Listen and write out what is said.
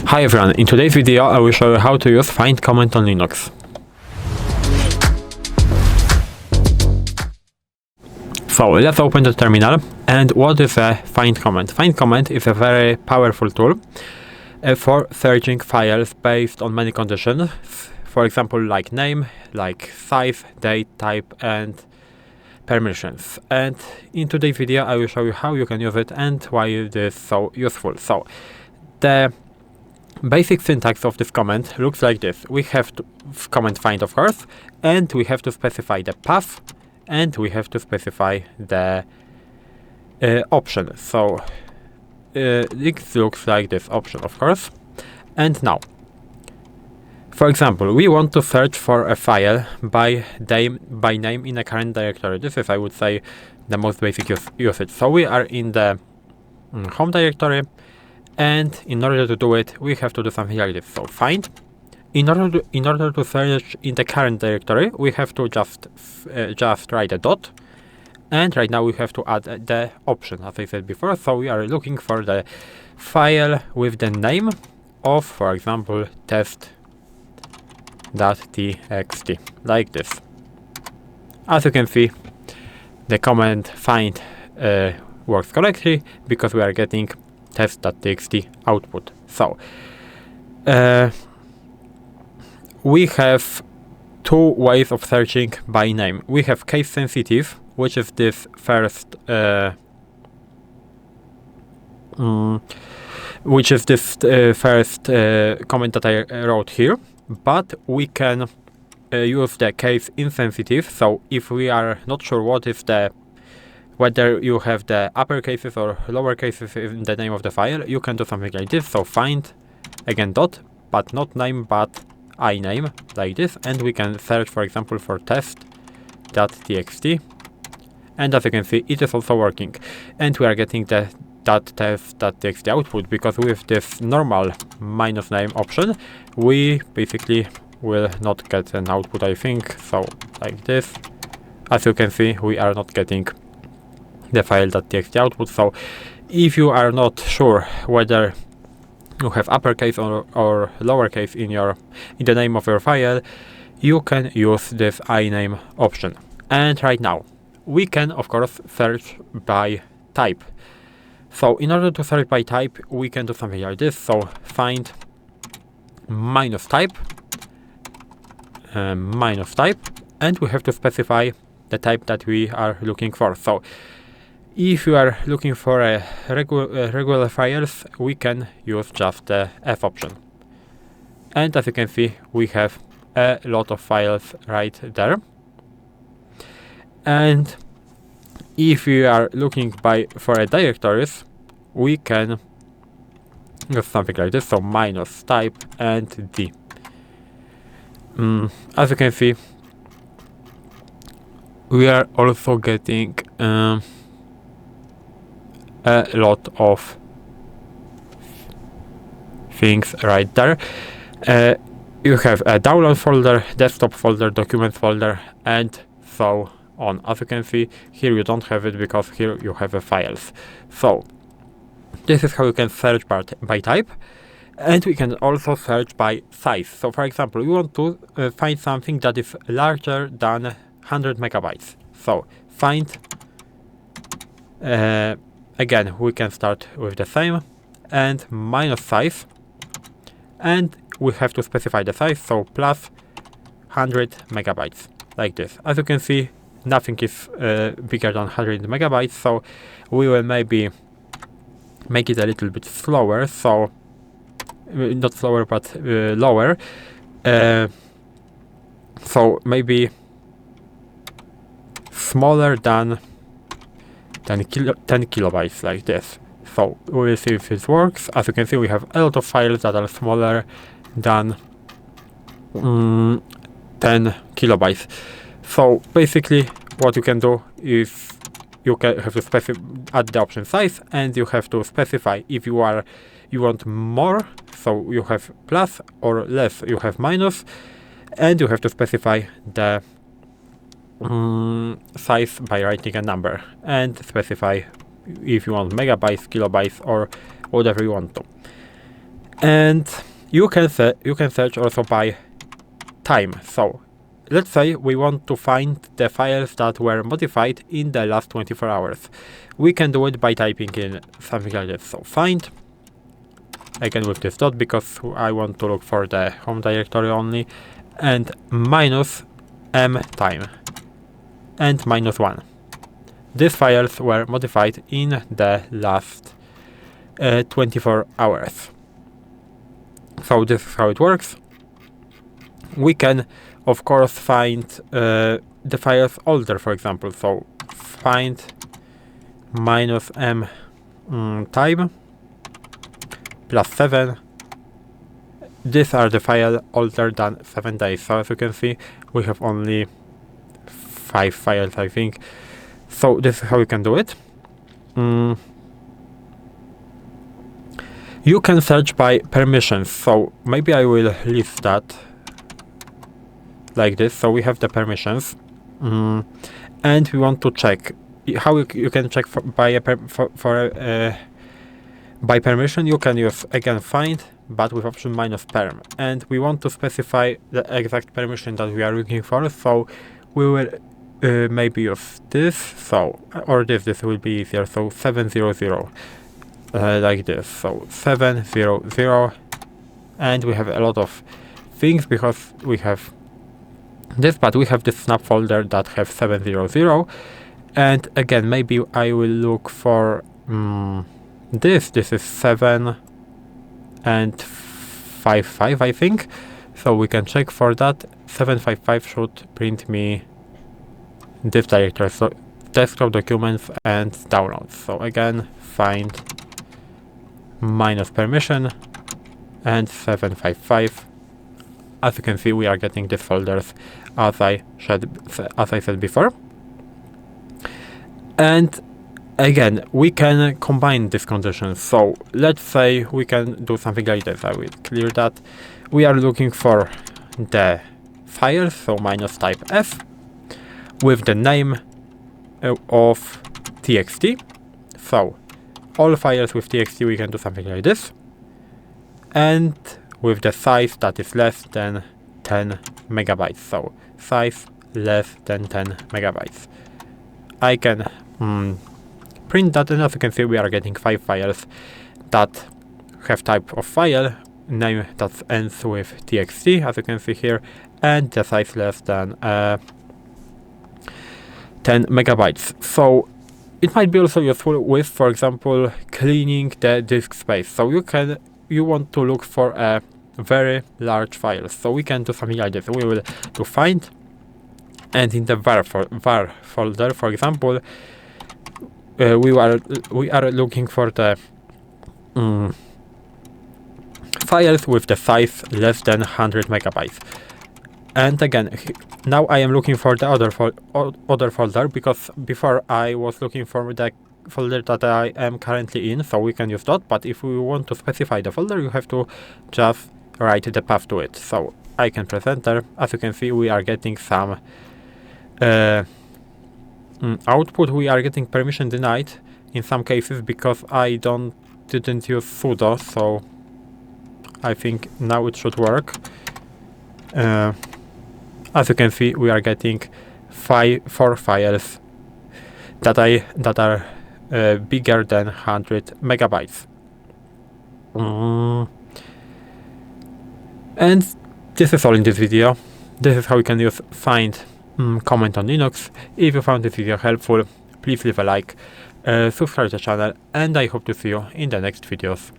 Hi everyone, in today's video I will show you how to use find command on Linux. So let's open the terminal. And what is a find command? Find command is a very powerful tool for searching files based on many conditions. For example, like name, like size, date, type, and permissions. And in today's video I will show you how you can use it and why it is so useful. So the basic syntax of this command looks like this. We have to command find, of course, and we have to specify the path, and we have to specify the option. So it looks like this option, of course. And now, for example, we want to search for a file by name in a current directory. This is, I would say, the most basic usage. So we are in the home directory, and in order to do it, we have to do something like this. So find. In order to search in the current directory, we have to just write a dot, and right now we have to add the option, as I said before. So we are looking for the file with the name of, for example, test.txt, like this. As you can see, the command find works correctly because we are getting test.txt output. So we have two ways of searching by name. We have case-sensitive, which is this first comment that I wrote here, but we can use the case-insensitive. So if we are not sure whether you have the upper cases or lower cases in the name of the file, you can do something like this. So find, again dot, but not name, but iname, like this, and we can search, for example, for test.txt, and as you can see, it is also working, and we are getting the test.txt output, because with this normal minus name option, we basically will not get an output, I think. So like this, as you can see, we are not getting the file.txt output. So if you are not sure whether you have uppercase or lowercase in the name of your file, you can use this iname option. And right now we can, of course, search by type. So in order to search by type, we can do something like this. So find minus type, and we have to specify the type that we are looking for. So if you are looking for a regular files, we can use just the F option. And as you can see, we have a lot of files right there. And if you are looking for a directories, we can use something like this. So minus type and D. As you can see, we are also getting a lot of things right there. You have a download folder, desktop folder, documents folder, and so on. As you can see, here you don't have it because here you have files. So this is how you can search by type, and we can also search by size. So for example, we want to find something that is larger than 100 megabytes. So find, again, we can start with the same, and minus size, and we have to specify the size, so plus 100 megabytes, like this. As you can see, nothing is bigger than 100 megabytes, so we will maybe make it a little bit slower, so not slower, but lower. So maybe smaller than 10 kilobytes, like this. So we will see if it works. As you can see, we have a lot of files that are smaller than 10 kilobytes. So basically what you can do is you have to add the option size, and you have to specify if you want more, so you have plus, or less, you have minus, and you have to specify the size by writing a number, and specify if you want megabytes, kilobytes, or whatever you want to. And you can search also by time. So let's say we want to find the files that were modified in the last 24 hours. We can do it by typing in something like this. So find, again with this dot because I want to look for the home directory only, and minus mtime and -1. These files were modified in the last 24 hours. So this is how it works. We can of course find the files older, for example. So find -m time +7. These are the files older than 7 days. So as you can see, we have only 5 files, I think. So this is how you can do it. You can search by permissions. So maybe I will list that like this. So we have the permissions, and we want to check how you can check by permission. You can use again find, but with option -perm, and we want to specify the exact permission that we are looking for. So we will maybe use this, so or this will be easier. So 700 like this. So 700, and we have a lot of things because we have this, but we have this snap folder that have 700, and again maybe I will look for this is 7 and 55, I think. So we can check for that. 755 should print me this directory, so desktop documents and downloads. So again find -permission and 755. As you can see, we are getting these folders as I said before. And again, we can combine these conditions. So let's say we can do something like this. I will clear that. We are looking for the file, so -type f with the name of txt. So all files with txt, we can do something like this, and with the size that is less than 10 megabytes. So size less than 10 megabytes. I can print that, and as you can see, we are getting 5 files that have type of file, name that ends with txt, as you can see here, and the size less than 10 megabytes. So it might be also useful with, for example, cleaning the disk space. So you want to look for a very large file. So we can do something like this. We will do find, and in the var folder, for example, we are looking for the files with the size less than 100 megabytes. And again, now I am looking for the other folder, because before I was looking for the folder that I am currently in, so we can use dot, but if we want to specify the folder, you have to just write the path to it. So I can press enter. As you can see, we are getting some output. We are getting permission denied in some cases because I didn't use sudo, so I think now it should work. As you can see, we are getting 4 files that are bigger than 100 megabytes. And this is all in this video. This is how you can use find comment on Linux. If you found this video helpful, please leave a like, subscribe to the channel, and I hope to see you in the next videos.